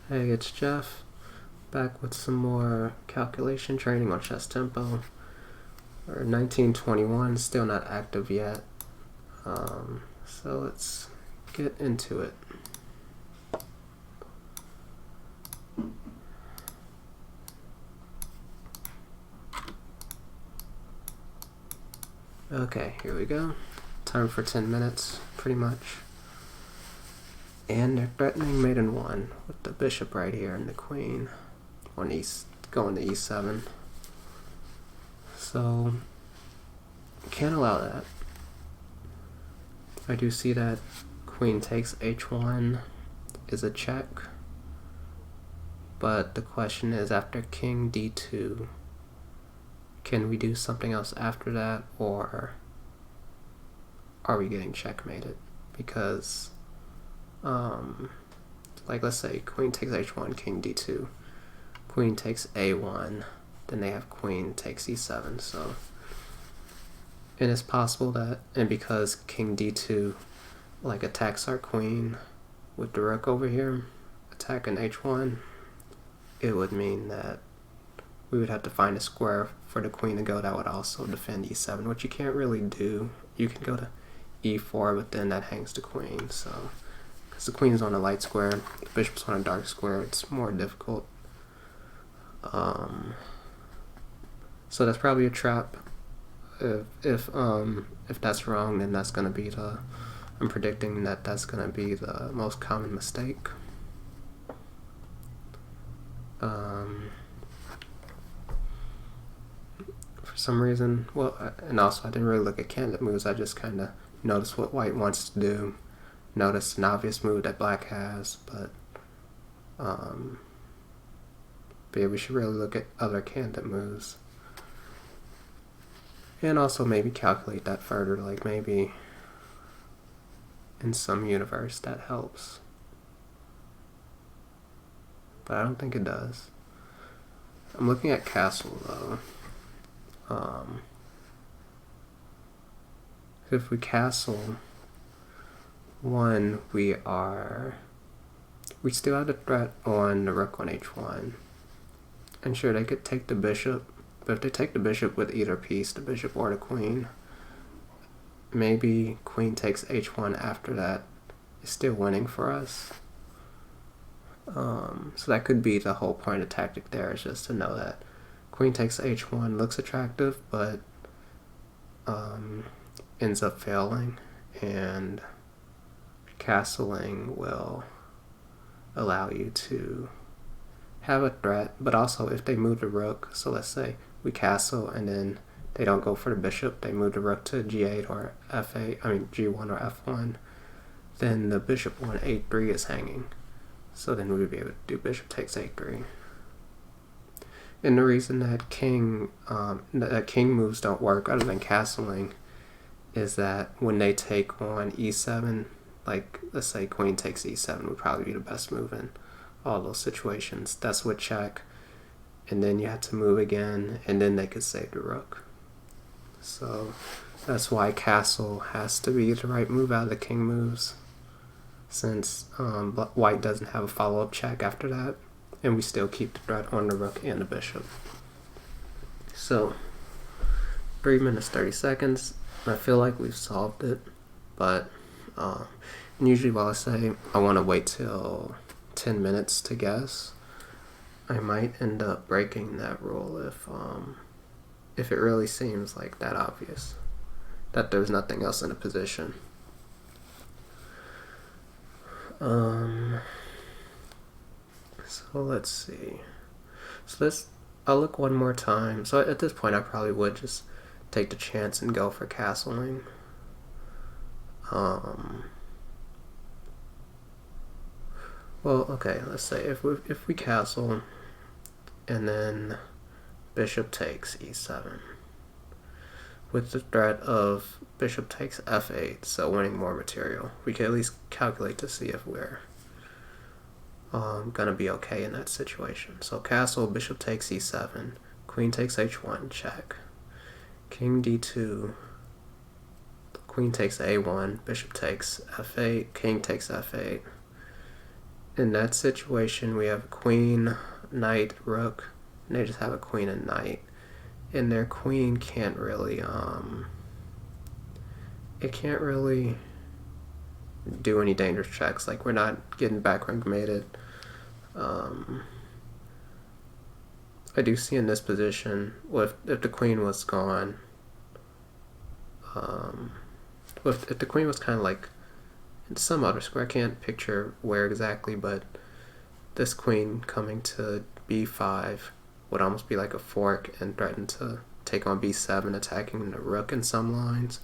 Hey, it's Jeff, back with some more calculation training on ChessTempo. We're 1921, still not active yet. So let's get into it. Okay, here we go. Time for 10 minutes, pretty much. And they're threatening mate in 1 with the bishop right here and the queen on going to e7. So, can't allow that. I do see that queen takes h1 is a check, but the question is, after king d2, can we do something else after that, or are we getting checkmated? Because like, let's say queen takes h1, king d2, queen takes a1, then they have queen takes e7. So, and it's possible that, and because king d2 like attacks our queen with the rook over here, attacking h1, it would mean that we would have to find a square for the queen to go that would also defend e7, which you can't really do. You can go to e4, but then that hangs the queen. So, because the queen's on a light square, the bishop's on a dark square, it's more difficult. So that's probably a trap. If that's wrong, then that's gonna be I'm predicting that that's gonna be the most common mistake. For some reason, and also I didn't really look at candidate moves. I just kind of noticed what white wants to do. Noticed an obvious move that black has, but yeah, we should really look at other candidate moves. And also maybe calculate that further, like maybe in some universe that helps. But I don't think it does. I'm looking at castle though. If we castle 1, we still have the threat on the rook on h1. And sure, they could take the bishop, but if they take the bishop with either piece, the bishop or the queen, maybe queen takes h1 after that is still winning for us. So that could be the whole point of tactic there, is just to know that queen takes h1 looks attractive, but ends up failing, and castling will allow you to have a threat. But also, if they move the rook, so let's say we castle and then they don't go for the bishop, they move the rook to g8 or f8, g1 or f1, then the bishop on a3 is hanging. So then we would be able to do bishop takes a3. And the reason that king moves don't work other than castling is that when they take on e7, like let's say queen takes e7 would probably be the best move in all those situations. That's with check, and then you have to move again, and then they could save the rook. So that's why castle has to be the right move out of the king moves, since white doesn't have a follow-up check after that, and we still keep the threat on the rook and the bishop. So 3 minutes 30 seconds. I feel like we've solved it, but and usually while I say I want to wait till 10 minutes to guess, I might end up breaking that rule if it really seems like that obvious that there's nothing else in the position. So let's see. So I'll look one more time. So at this point I probably would just take the chance and go for castling. Well, okay, let's say if we castle and then bishop takes e7 with the threat of bishop takes f8, so winning more material, we can at least calculate to see if we're gonna be okay in that situation. So castle, bishop takes e7, queen takes h1, check, king d2, queen takes a1, bishop takes f8, king takes f8, in that situation, we have queen, knight, rook, and they just have a queen and knight. And their queen can't really, it can't really do any dangerous checks. Like, we're not getting backward mated. I do see in this position, if the queen was gone, if the queen was kind of like in some other square, I can't picture where exactly, but this queen coming to b5 would almost be like a fork and threaten to take on b7, attacking the rook in some lines.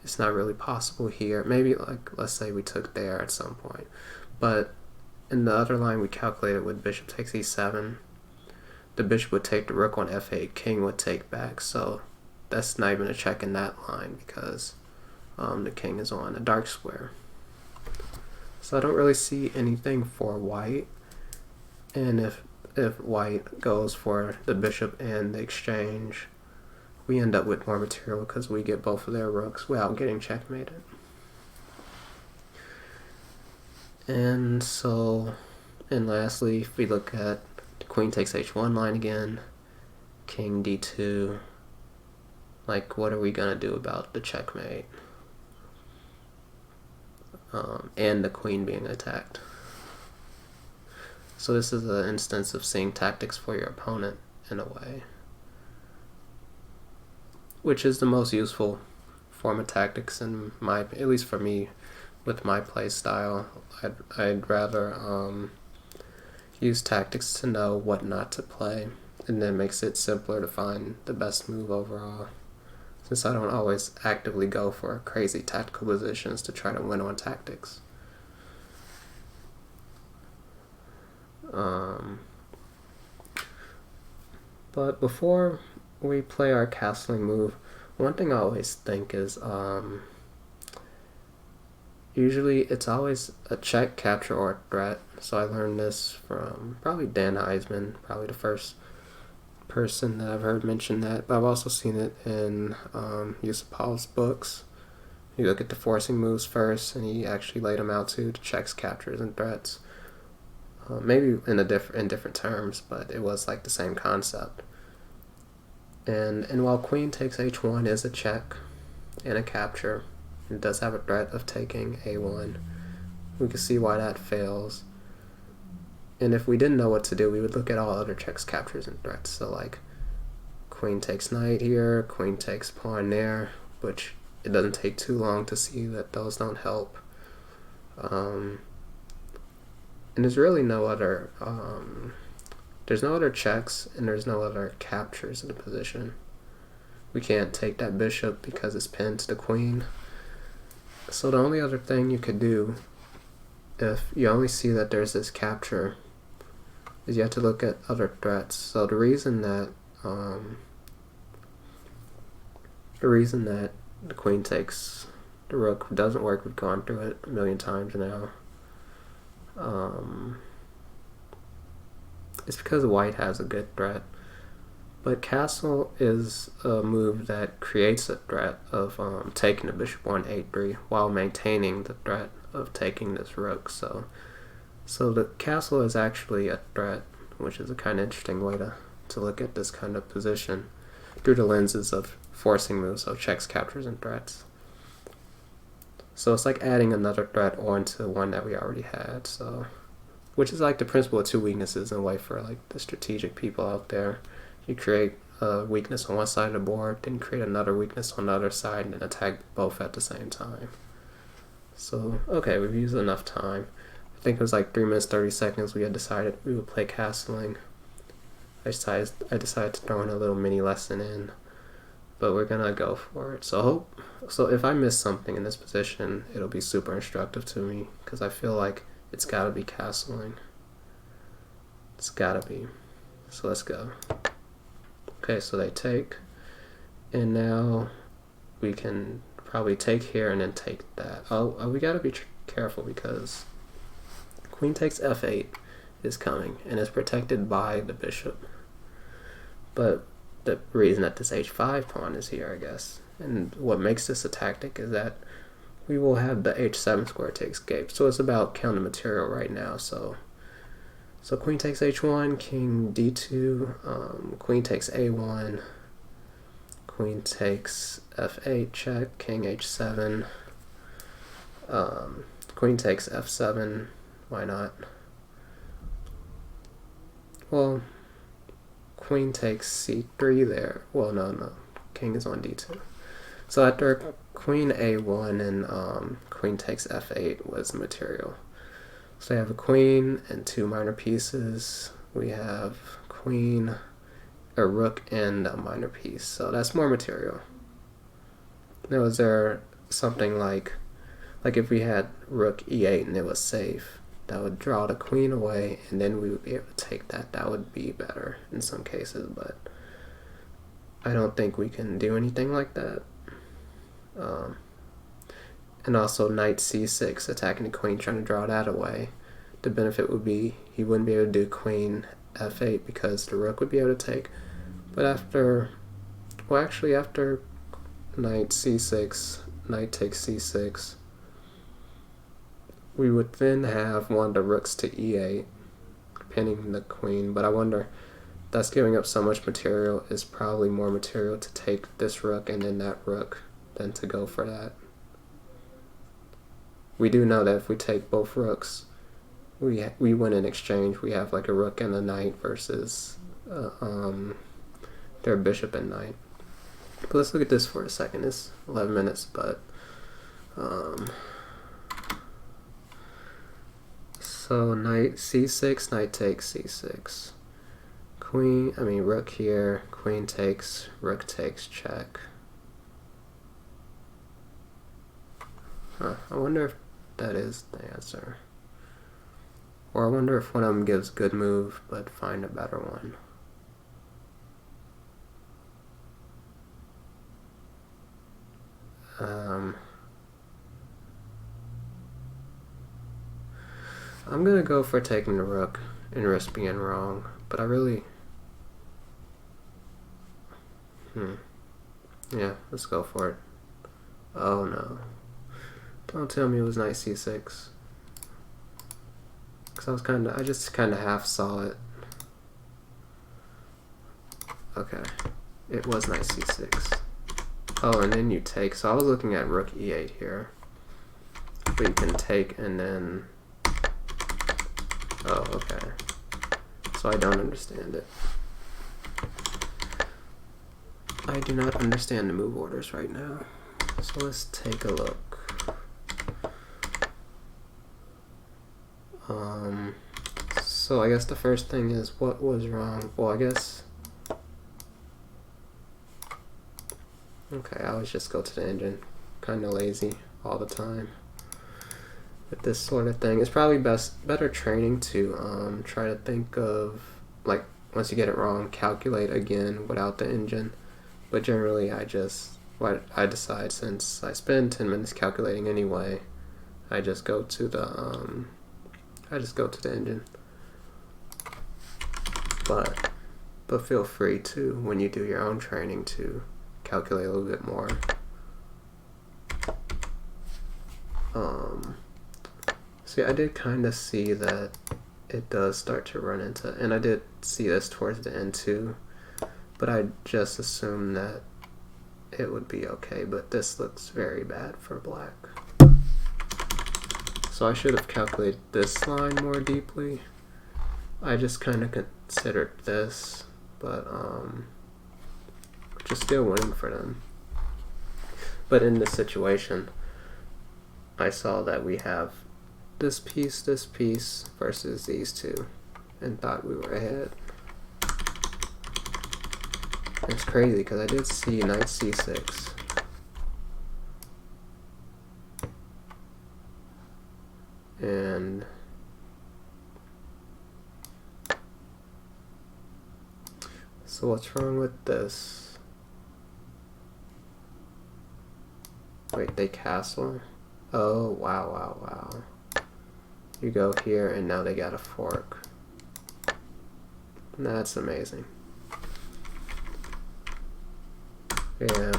It's not really possible here. Maybe, like, let's say we took there at some point. But in the other line we calculated with bishop takes e7, the bishop would take the rook on f8, king would take back. So that's not even a check in that line because the king is on a dark square. So I don't really see anything for white. And if white goes for the bishop and the exchange, we end up with more material because we get both of their rooks without getting checkmated. And so, and lastly, if we look at the queen takes h1 line again, king d2, like, what are we gonna do about the checkmate? And the queen being attacked. So this is an instance of seeing tactics for your opponent in a way, which is the most useful form of tactics in my, at least for me, with my play style. I'd rather use tactics to know what not to play, and then makes it simpler to find the best move overall, since I don't always actively go for crazy tactical positions to try to win on tactics. But before we play our castling move, one thing I always think is usually it's always a check, capture, or a threat. So I learned this from probably Dan Heisman, probably the first person that I've heard mention that, but I've also seen it in Yusupal's books. You look at the forcing moves first, and he actually laid them out too, the checks, captures, and threats. Maybe in different terms, but it was like the same concept. And while queen takes h1 is a check and a capture, it does have a threat of taking a1. We can see why that fails. And if we didn't know what to do, we would look at all other checks, captures, and threats. So like queen takes knight here, queen takes pawn there, which it doesn't take too long to see that those don't help. And there's really no other, there's no other checks and there's no other captures in the position. We can't take that bishop because it's pinned to the queen. So the only other thing you could do, if you only see that there's this capture, is you have to look at other threats. So the reason that the queen takes the rook doesn't work, we've gone through it a million times now. It's because white has a good threat, but castle is a move that creates a threat of taking the bishop on a3 while maintaining the threat of taking this rook. So the castle is actually a threat, which is a kind of interesting way to look at this kind of position through the lenses of forcing moves, so checks, captures, and threats. So it's like adding another threat onto one that we already had. So, which is like the principle of two weaknesses in a way for like the strategic people out there. You create a weakness on one side of the board, then you create another weakness on the other side, and then attack both at the same time. So, okay, we've used enough time. I think it was like 3 minutes 30 seconds we had decided we would play castling. I decided to throw in a little mini lesson in, but we're gonna go for it. So if I miss something in this position, it'll be super instructive to me, because I feel like it's gotta be castling. It's gotta be. So let's go. Okay, so they take, and now we can probably take here and then take that. We gotta be careful because queen takes f8 is coming and is protected by the bishop. But the reason that this h5 pawn is here, I guess, and what makes this a tactic is that we will have the h7 square to escape. So it's about counting material right now. So queen takes h1, king d2, queen takes a1, queen takes f8 check, king h7, queen takes f7, why not? Well, queen takes c3 there. Well, no, king is on d2. So after queen a1 and queen takes f8 was material. So we have a queen and two minor pieces. We have queen, a rook, and a minor piece. So that's more material. Now, is there something like if we had rook e8 and it was safe, that would draw the queen away, and then we would be able to take that. That would be better in some cases, but I don't think we can do anything like that. And also knight c6, attacking the queen, trying to draw that away. The benefit would be he wouldn't be able to do queen f8 because the rook would be able to take. But after knight c6, knight takes c6, we would then have one of the rooks to e8, pinning the queen. But I wonder, that's giving up so much material. Is probably more material to take this rook and then that rook than to go for that. We do know that if we take both rooks, we win in exchange. We have like a rook and a knight versus their bishop and knight. But let's look at this for a second. It's 11 minutes, but so knight c6, knight takes c6. Rook here, queen takes, rook takes, check. I wonder if that is the answer. Or I wonder if one of them gives good move, but find a better one. I'm gonna go for taking the rook and risk being wrong, but I really... Yeah, let's go for it. Oh no. Don't tell me it was knight c6. Because I just kind of half saw it. Okay. It was knight c6. Oh, and then you take. So I was looking at rook e8 here. But you can take and then... Oh, okay. So I don't understand it. I do not understand the move orders right now. So let's take a look. So I guess the first thing is, what was wrong? Well, I guess... Okay, I always just go to the engine. Kind of lazy all the time with this sort of thing. It's probably better training to try to think of, like, once you get it wrong, calculate again without the engine. But generally, I decide, since I spend 10 minutes calculating anyway, I just go to the engine. But feel free to, when you do your own training, to calculate a little bit more. See, I did kind of see that it does start to run into, and I did see this towards the end too, but I just assumed that it would be okay, but this looks very bad for black. So I should have calculated this line more deeply. I just kind of considered this, but just still winning for them. But in this situation, I saw that we have this piece versus these two, and thought we were ahead. It's crazy because I did see knight c6. And so what's wrong with this? Wait, they castle? Oh, wow. You go here and now they got a fork. That's amazing. Yeah.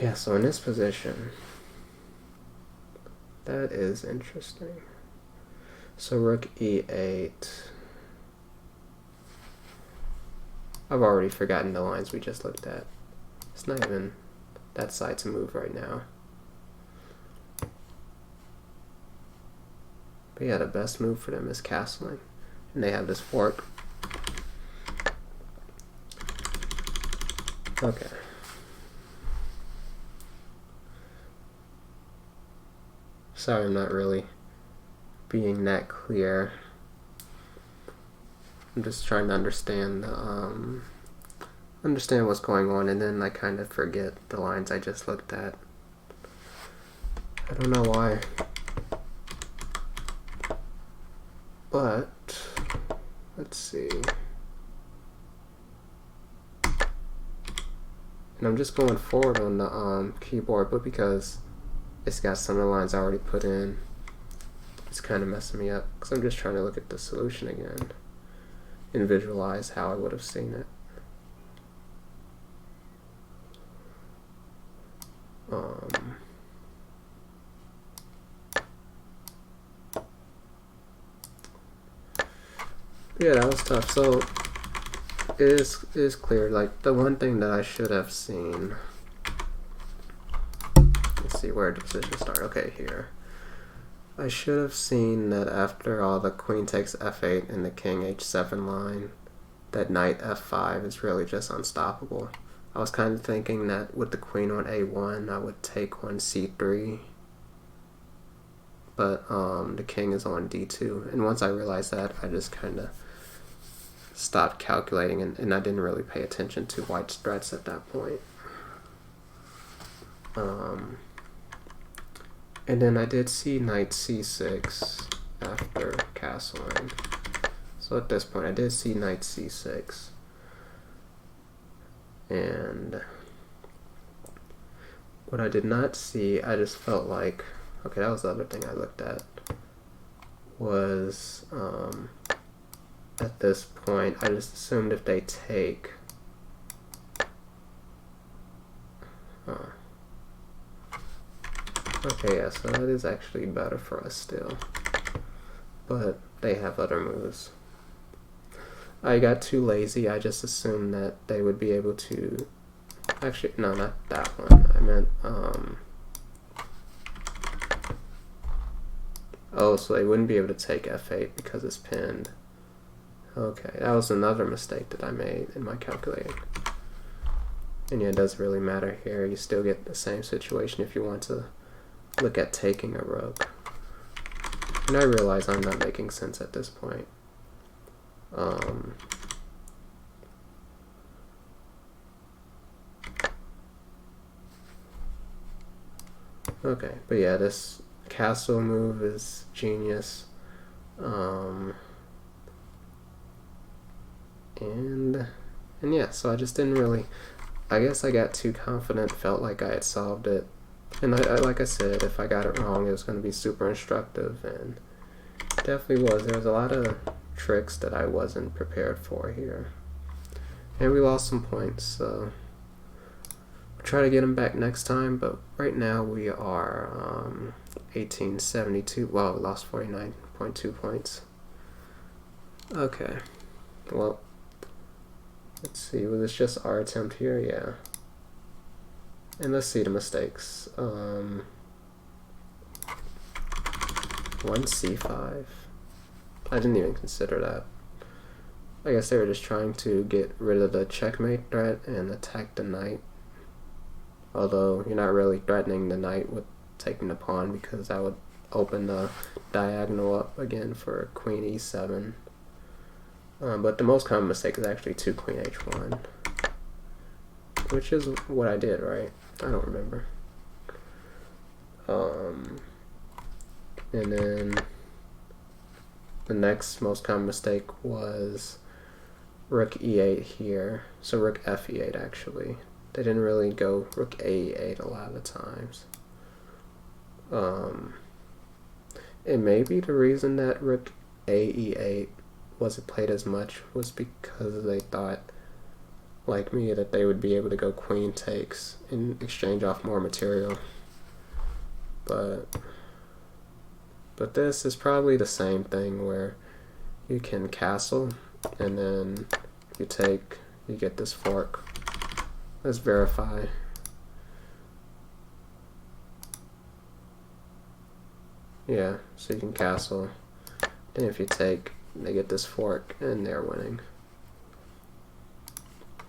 Yeah, so in this position, that is interesting. So rook e8. I've already forgotten the lines we just looked at. It's not even that side to move right now. But yeah, the best move for them is castling. And they have this fork. Okay. Sorry, I'm not really being that clear. I'm just trying to understand what's going on, and then I kind of forget the lines I just looked at. I don't know why. But let's see. And I'm just going forward on the keyboard, but because it's got some of the lines I already put in, it's kind of messing me up, because I'm just trying to look at the solution again and visualize how I would have seen it. Yeah, that was tough. So it is clear, like, the one thing that I should have seen. Let's see, where did the position start? Okay, here. I should have seen that after all the queen takes f8 and the king h7 line, that knight f5 is really just unstoppable. I was kind of thinking that with the queen on a1, I would take on c3, but the king is on d2. And once I realized that, I just kind of stopped calculating, and I didn't really pay attention to white's threats at that point. And then I did see knight c6 after castling. So at this point I did see knight c6. And what I did not see, I just felt like, okay, that was the other thing I looked at, was at this point I just assumed if they take, okay, yeah, so that is actually better for us still. But they have other moves. I got too lazy. I just assumed that they would be able to... Actually, no, not that one. I meant, oh, so they wouldn't be able to take f8 because it's pinned. Okay, that was another mistake that I made in my calculating. And yeah, it doesn't really matter here. You still get the same situation if you want to look at taking a rook. And I realize I'm not making sense at this point. Okay, but yeah, this castle move is genius. And yeah, so I just didn't really, I guess I got too confident, felt like I had solved it. And I like I said, if I got it wrong, it was going to be super instructive, and it definitely was. There was a lot of tricks that I wasn't prepared for here. And we lost some points, so we'll try to get them back next time, but right now we are 1872. Well, we lost 49.2 points. Okay, well, let's see, was this just our attempt here? Yeah. And let's see the mistakes. 1 c5. I didn't even consider that. I guess they were just trying to get rid of the checkmate threat and attack the knight. Although you're not really threatening the knight with taking the pawn, because that would open the diagonal up again for queen e7. But the most common mistake is actually 2 queen h1. Which is what I did, right? I don't remember. And then the next most common mistake was rook e8 here. So rook f8 actually. They didn't really go rook a8 a lot of the times. And maybe the reason that rook ae8 wasn't played as much was because they thought, like me that they would be able to go queen takes and exchange off more material. But this is probably the same thing where you can castle and then you get this fork. Let's verify. Yeah, so you can castle. Then if you take, they get this fork and they're winning.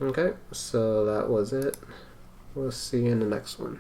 Okay, so that was it. We'll see you in the next one.